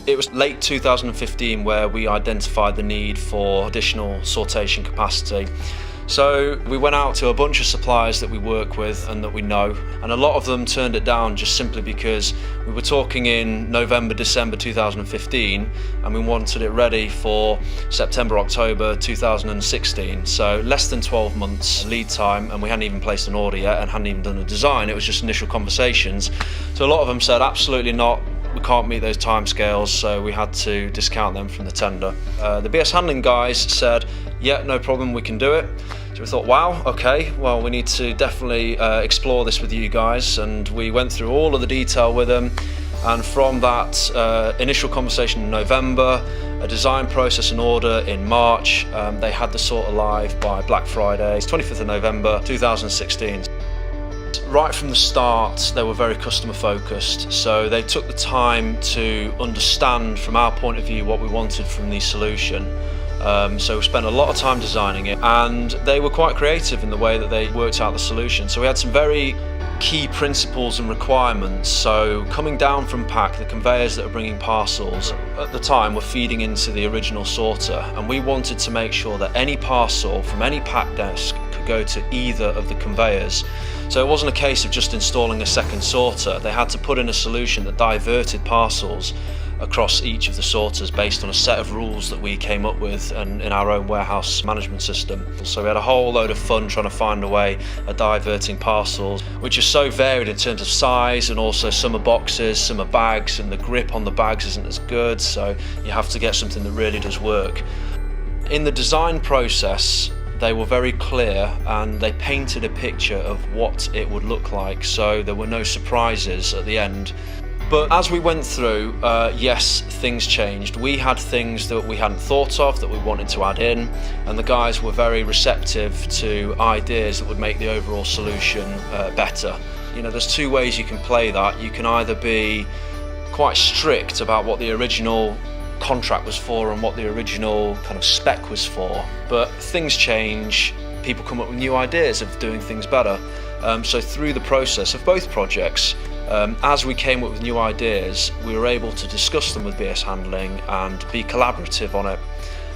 It was late 2015 where we identified the need for additional sortation capacity. So we went out to a bunch of suppliers that we work with and that we know, and a lot of them turned it down just simply because we were talking in November, December 2015 and we wanted it ready for September, October 2016. So less than 12 months lead time, and we hadn't even placed an order yet and hadn't even done a design. It was just initial conversations. So a lot of them said absolutely not, we can't meet those timescales, so we had to discount them from the tender. The BS Handling guys said, yeah, no problem, we can do it. So we thought, wow, okay, well, we need to definitely explore this with you guys, and we went through all of the detail with them. And from that initial conversation in November, a design process and order in March, they had the sorter live by Black Friday, 25th of November 2016. Right from the start, they were very customer focused, so they took the time to understand from our point of view what we wanted from the solution. So we spent a lot of time designing it, and they were quite creative in the way that they worked out the solution. So we had some very key principles and requirements. So coming down from pack, the conveyors that are bringing parcels at the time were feeding into the original sorter, and we wanted to make sure that any parcel from any pack desk could go to either of the conveyors. So it wasn't a case of just installing a second sorter. They had to put in a solution that diverted parcels across each of the sorters based on a set of rules that we came up with and in our own warehouse management system. So we had a whole load of fun trying to find a way of diverting parcels, which are so varied in terms of size, and also some are boxes, some are bags, and the grip on the bags isn't as good, so you have to get something that really does work. In the design process, they were very clear and they painted a picture of what it would look like, so there were no surprises at the end. But as we went through, yes, things changed. We had things that we hadn't thought of that we wanted to add in, and the guys were very receptive to ideas that would make the overall solution better. You know, there's two ways you can play that. You can either be quite strict about what the original contract was for and what the original kind of spec was for, but things change, people come up with new ideas of doing things better. So through the process of both projects, as we came up with new ideas, we were able to discuss them with BS Handling and be collaborative on it.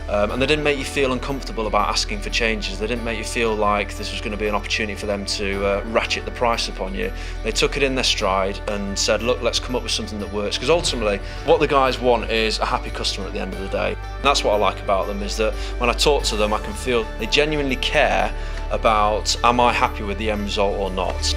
And they didn't make you feel uncomfortable about asking for changes. They didn't make you feel like this was going to be an opportunity for them to ratchet the price upon you. They took it in their stride and said, look, let's come up with something that works. Because ultimately, what the guys want is a happy customer at the end of the day. And that's what I like about them, is that when I talk to them, I can feel they genuinely care about, am I happy with the end result or not?